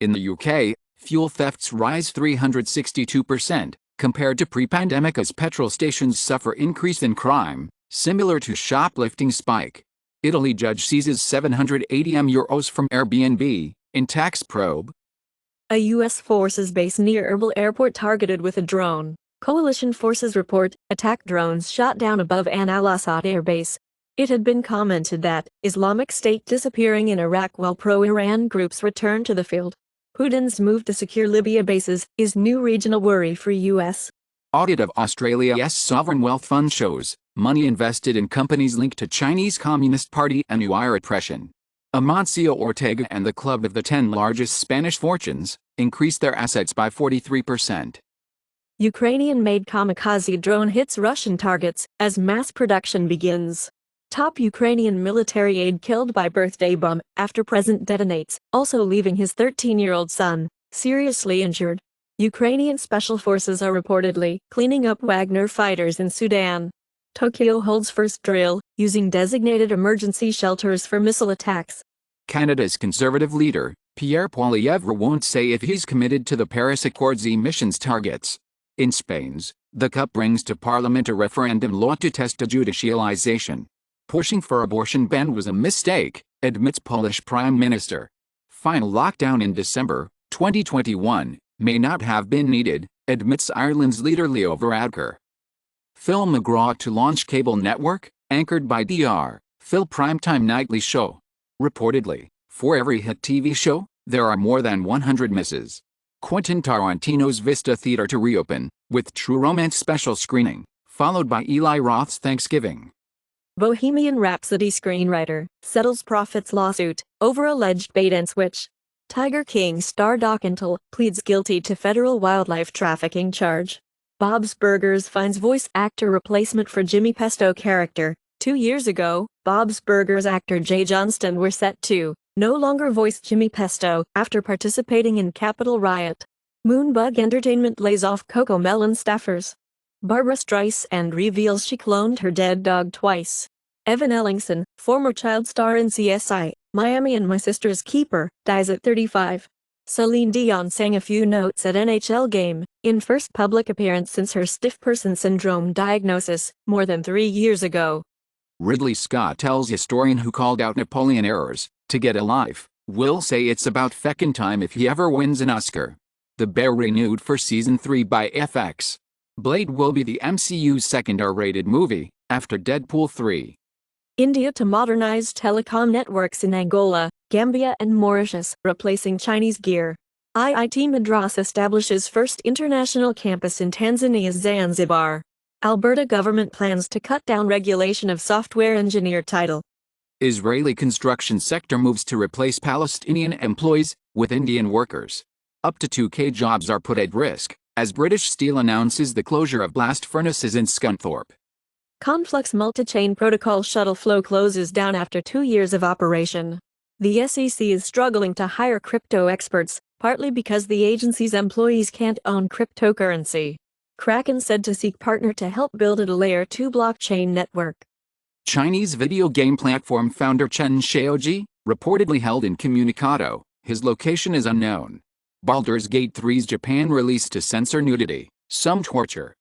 In the UK, fuel thefts rise 362%, compared to pre-pandemic as petrol stations suffer increase in crime, similar to shoplifting spike. Italy judge seizes €780 from Airbnb, in tax probe. A U.S. forces base near Erbil airport targeted with a drone. Coalition forces report, attack drones shot down above an al-Assad airbase. It had been commented that Islamic State disappearing in Iraq while pro-Iran groups return to the field. Putin's move to secure Libya bases is new regional worry for U.S. Audit of Australia's sovereign wealth fund shows money invested in companies linked to Chinese Communist Party and UI repression. Amancio Ortega and the club of the 10 largest Spanish fortunes increased their assets by 43%. Ukrainian-made kamikaze drone hits Russian targets as mass production begins. Top Ukrainian military aide killed by birthday bomb after president detonates, also leaving his 13-year-old son seriously injured. Ukrainian special forces are reportedly cleaning up Wagner fighters in Sudan. Tokyo holds first drill using designated emergency shelters for missile attacks. Canada's conservative leader, Pierre Poilievre, won't say if he's committed to the Paris Accords emissions targets. In Spain's, the CUP brings to Parliament a referendum law to test judicialization. Pushing for abortion ban was a mistake, admits Polish Prime Minister. Final lockdown in December 2021 may not have been needed, admits Ireland's leader Leo Varadkar. Phil McGraw to launch cable network, anchored by Dr. Phil primetime nightly show. Reportedly, for every hit TV show, there are more than 100 misses. Quentin Tarantino's Vista Theater to reopen, with True Romance special screening, followed by Eli Roth's Thanksgiving. Bohemian Rhapsody screenwriter settles Prophet's lawsuit over alleged bait-and-switch. Tiger King star Doc Antle pleads guilty to federal wildlife trafficking charge. Bob's Burgers finds voice actor replacement for Jimmy Pesto character. 2 years ago, Bob's Burgers actor Jay Johnston were set to no longer voice Jimmy Pesto after participating in Capitol riot. Moonbug Entertainment lays off Coco Melon staffers. Barbra Streisand reveals she cloned her dead dog twice. Evan Ellingson, former child star in CSI, Miami and My Sister's Keeper, dies at 35. Celine Dion sang a few notes at NHL game, in first public appearance since her stiff person syndrome diagnosis, more than 3 years ago. Ridley Scott tells historian who called out Napoleon errors, to get a life, will say it's about feckin' time if he ever wins an Oscar. The Bear renewed for Season 3 by FX. Blade will be the MCU's second R-rated movie, after Deadpool 3. India to modernize telecom networks in Angola, Gambia and Mauritius, replacing Chinese gear. IIT Madras establishes first international campus in Tanzania's Zanzibar. Alberta government plans to cut down regulation of software engineer title. Israeli construction sector moves to replace Palestinian employees with Indian workers. Up to 2,000 jobs are put at risk, as British Steel announces the closure of blast furnaces in Scunthorpe. Conflux multi-chain protocol shuttle flow closes down after 2 years of operation. The SEC is struggling to hire crypto experts, partly because the agency's employees can't own cryptocurrency. Kraken said to seek partner to help build a Layer 2 blockchain network. Chinese video game platform founder Chen Xiaoji, reportedly held incommunicado. His location is unknown. Baldur's Gate 3's Japan released to censor nudity, some torture.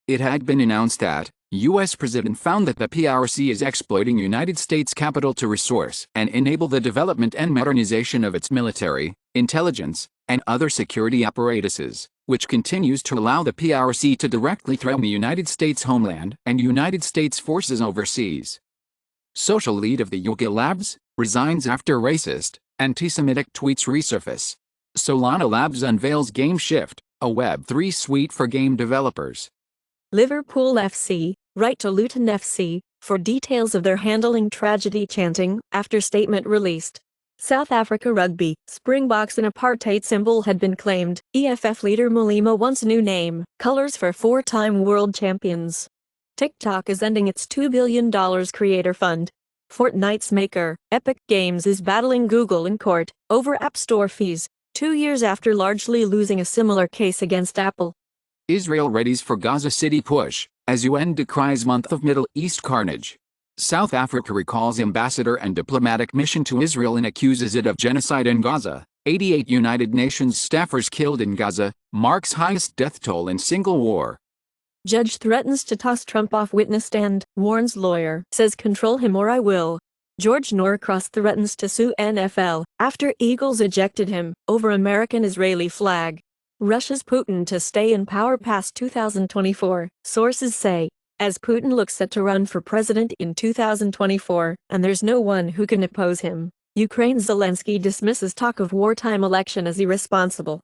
It had been announced that U.S. President found that the PRC is exploiting United States capital to resource and enable the development and modernization of its military, intelligence, and other security apparatuses, which continues to allow the PRC to directly threaten the United States homeland and United States forces overseas. Social lead of the Yuga Labs resigns after racist, anti-Semitic tweets resurface. Solana Labs unveils Game Shift, a Web3 suite for game developers. Liverpool FC, write to Luton FC, for details of their handling tragedy chanting, after statement released. South Africa Rugby, Springboks and apartheid symbol had been claimed. EFF leader Malema wants new name, colors for 4-time world champions. TikTok is ending its $2 billion creator fund. Fortnite's maker, Epic Games, is battling Google in court over App Store fees, 2 years after largely losing a similar case against Apple. Israel readies for Gaza City push, as UN decries month of Middle East carnage. South Africa recalls ambassador and diplomatic mission to Israel and accuses it of genocide in Gaza, 88 United Nations staffers killed in Gaza, marks highest death toll in single war. Judge threatens to toss Trump off witness stand, warns lawyer, says control him or I will. George Norcross threatens to sue NFL after Eagles ejected him over American-Israeli flag. Russia's Putin to stay in power past 2024, sources say, as Putin looks set to run for president in 2024, and there's no one who can oppose him. Ukraine's Zelensky dismisses talk of wartime election as irresponsible.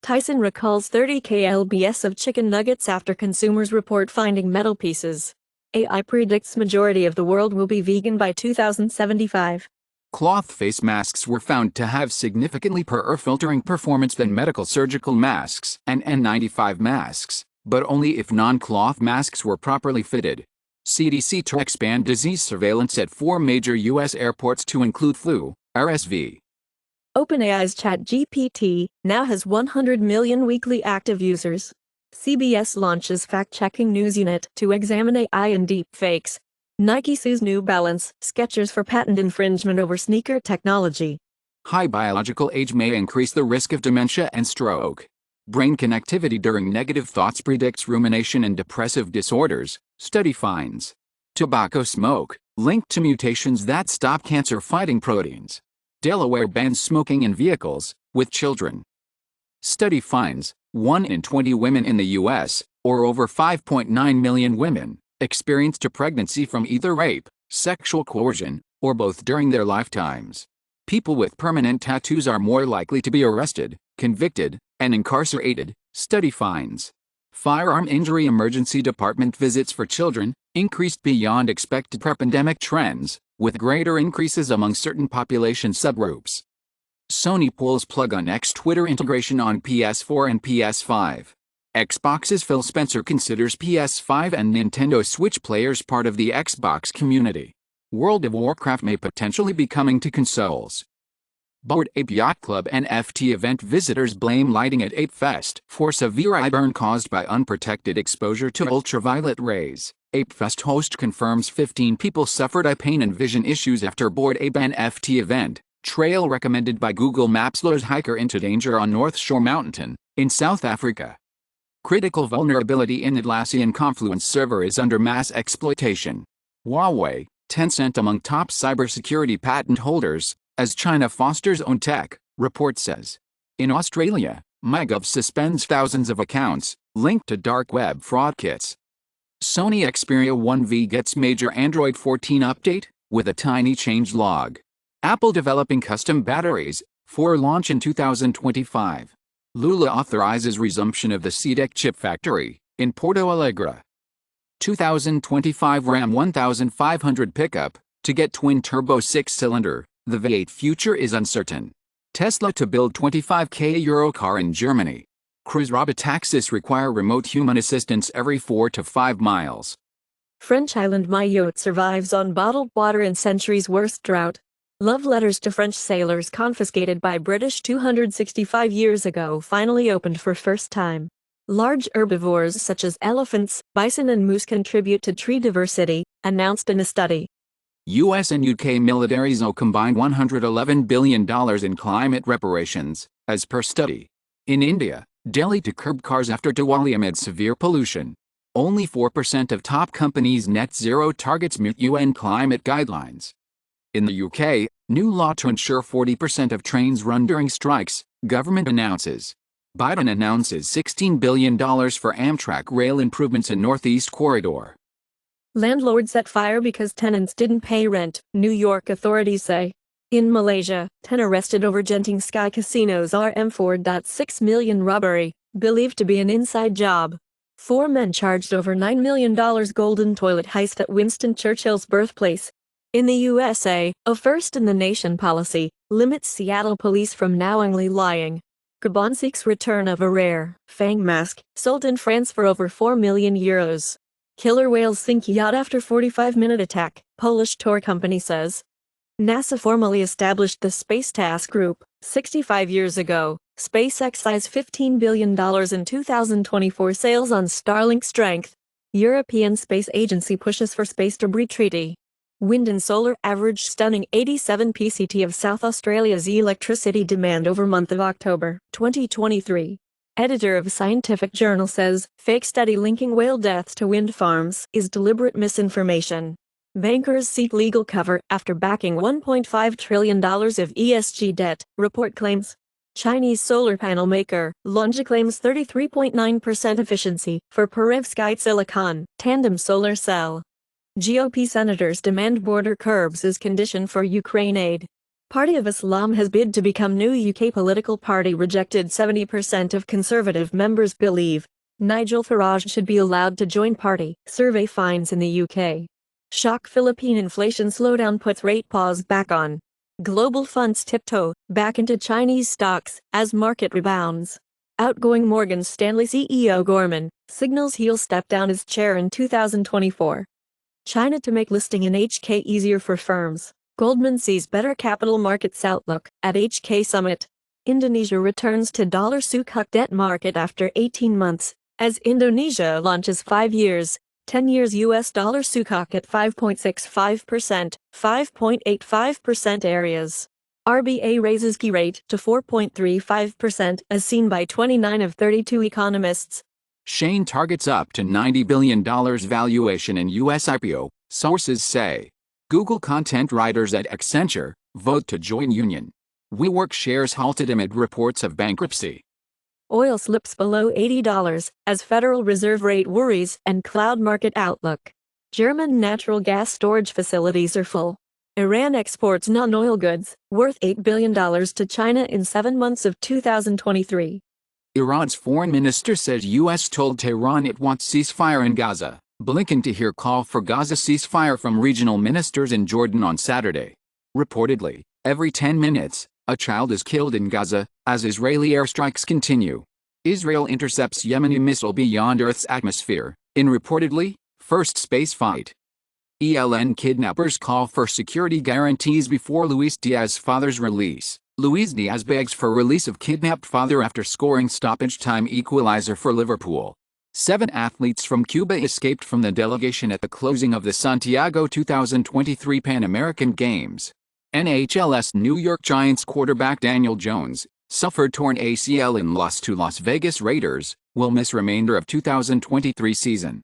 Tyson recalls 30 kbs of chicken nuggets after consumers report finding metal pieces. AI predicts majority of the world will be vegan by 2075. Cloth face masks were found to have significantly poorer filtering performance than medical surgical masks and N95 masks, but only if non-cloth masks were properly fitted. CDC to expand disease surveillance at 4 major U.S. airports to include flu, RSV. OpenAI's ChatGPT now has 100 million weekly active users. CBS launches fact-checking news unit to examine AI and deepfakes. Nike sues New Balance, Skechers for patent infringement over sneaker technology. High biological age may increase the risk of dementia and stroke. Brain connectivity during negative thoughts predicts rumination and depressive disorders, study finds. Tobacco smoke, linked to mutations that stop cancer-fighting proteins. Delaware bans smoking in vehicles, with children. Study finds, 1 in 20 women in the U.S., or over 5.9 million women, experienced a pregnancy from either rape, sexual coercion, or both during their lifetimes. People with permanent tattoos are more likely to be arrested, convicted, and incarcerated, study finds. Firearm injury emergency department visits for children increased beyond expected pre-pandemic trends, with greater increases among certain population subgroups. Sony pulls plug on X-Twitter integration on PS4 and PS5. Xbox's Phil Spencer considers PS5 and Nintendo Switch players part of the Xbox community. World of Warcraft may potentially be coming to consoles. Bored Ape Yacht Club NFT event visitors blame lighting at Ape Fest for severe eye burn caused by unprotected exposure to ultraviolet rays. Ape Fest host confirms 15 people suffered eye pain and vision issues after Bored Ape NFT event. Trail recommended by Google Maps lures hiker into danger on North Shore Mountain, in South Africa. Critical vulnerability in Atlassian Confluence server is under mass exploitation. Huawei, Tencent among top cybersecurity patent holders, as China fosters own tech, report says. In Australia, MyGov suspends thousands of accounts linked to dark web fraud kits. Sony Xperia 1V gets major Android 14 update, with a tiny change log. Apple developing custom batteries for launch in 2025. Lula authorizes resumption of the CDEC chip factory in Porto Alegre. 2025 Ram 1500 pickup to get twin-turbo 6-cylinder. The V8 future is uncertain. Tesla to build €25,000 Euro car in Germany. Cruise robotaxis require remote human assistance every 4 to 5 miles. French island Mayotte survives on bottled water in century's worst drought. Love letters to French sailors confiscated by British 265 years ago finally opened for first time. Large herbivores such as elephants, bison and moose contribute to tree diversity, announced in a study. US and UK militaries owe combined $111 billion in climate reparations, as per study. In India, Delhi to curb cars after Diwali amid severe pollution. Only 4% of top companies' net zero targets meet UN climate guidelines. In the UK, new law to ensure 40% of trains run during strikes, government announces. Biden announces $16 billion for Amtrak rail improvements in Northeast Corridor. Landlord set fire because tenants didn't pay rent, New York authorities say. In Malaysia, 10 arrested over Genting Sky Casino's RM4.6 million robbery, believed to be an inside job. 4 men charged over $9 million golden toilet heist at Winston Churchill's birthplace. In the USA, a first-in-the-nation policy limits Seattle police from knowingly lying. Gabon seeks return of a rare fang mask sold in France for over €4 million. Killer whales sink yacht after 45-minute attack, Polish tour company says. NASA formally established the Space Task Group 65 years ago. SpaceX size $15 billion in 2024 sales on Starlink strength. European Space Agency pushes for space debris treaty. Wind and solar averaged stunning 87 PCT of South Australia's electricity demand over month of October 2023. Editor of Scientific Journal says, fake study linking whale deaths to wind farms is deliberate misinformation. Bankers seek legal cover after backing $1.5 trillion of ESG debt, report claims. Chinese solar panel maker, LONGi claims 33.9% efficiency for perovskite silicon tandem solar cell. GOP senators demand border curbs as condition for Ukraine aid. Party of Islam has bid to become new UK political party rejected. 70% of Conservative members believe Nigel Farage should be allowed to join party, survey finds in the UK. Shock Philippine inflation slowdown puts rate pause back on. Global funds tiptoe back into Chinese stocks as market rebounds. Outgoing Morgan Stanley CEO Gorman signals he'll step down as chair in 2024. China to make listing in HK easier for firms. Goldman sees better capital markets outlook at HK Summit. Indonesia returns to dollar sukuk debt market after 18 months, as Indonesia launches 5 years, 10 years US dollar sukuk at 5.65%, 5.85% areas. RBA raises key rate to 4.35% as seen by 29 of 32 economists. Shane targets up to $90 billion valuation in U.S. IPO, sources say. Google content writers at Accenture vote to join union. WeWork shares halted amid reports of bankruptcy. Oil slips below $80 as Federal Reserve rate worries and cloud market outlook. German natural gas storage facilities are full. Iran exports non-oil goods worth $8 billion to China in 7 months of 2023. Iran's foreign minister says U.S. told Tehran it wants ceasefire in Gaza. Blinken to hear call for Gaza ceasefire from regional ministers in Jordan on Saturday. Reportedly, every 10 minutes, a child is killed in Gaza as Israeli airstrikes continue. Israel intercepts Yemeni missile beyond Earth's atmosphere in reportedly first space fight. ELN kidnappers call for security guarantees before Luis Diaz's father's release. Luis Diaz begs for release of kidnapped father after scoring stoppage time equalizer for Liverpool. 7 athletes from Cuba escaped from the delegation at the closing of the Santiago 2023 Pan American Games. NHL's New York Giants quarterback Daniel Jones suffered torn ACL in loss to Las Vegas Raiders, will miss remainder of 2023 season.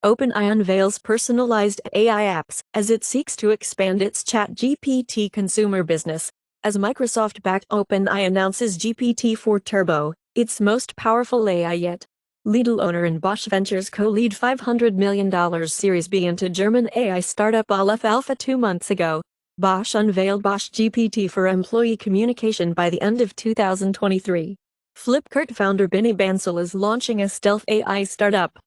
OpenAI unveils personalized AI apps as it seeks to expand its ChatGPT consumer business. As Microsoft-backed OpenAI announces GPT-4 Turbo, its most powerful AI yet. Lidl owner and Bosch Ventures co-lead $500 million Series B into German AI startup Aleph Alpha 2 months ago. Bosch unveiled Bosch GPT for employee communication by the end of 2023. Flipkart founder Binny Bansal is launching a stealth AI startup,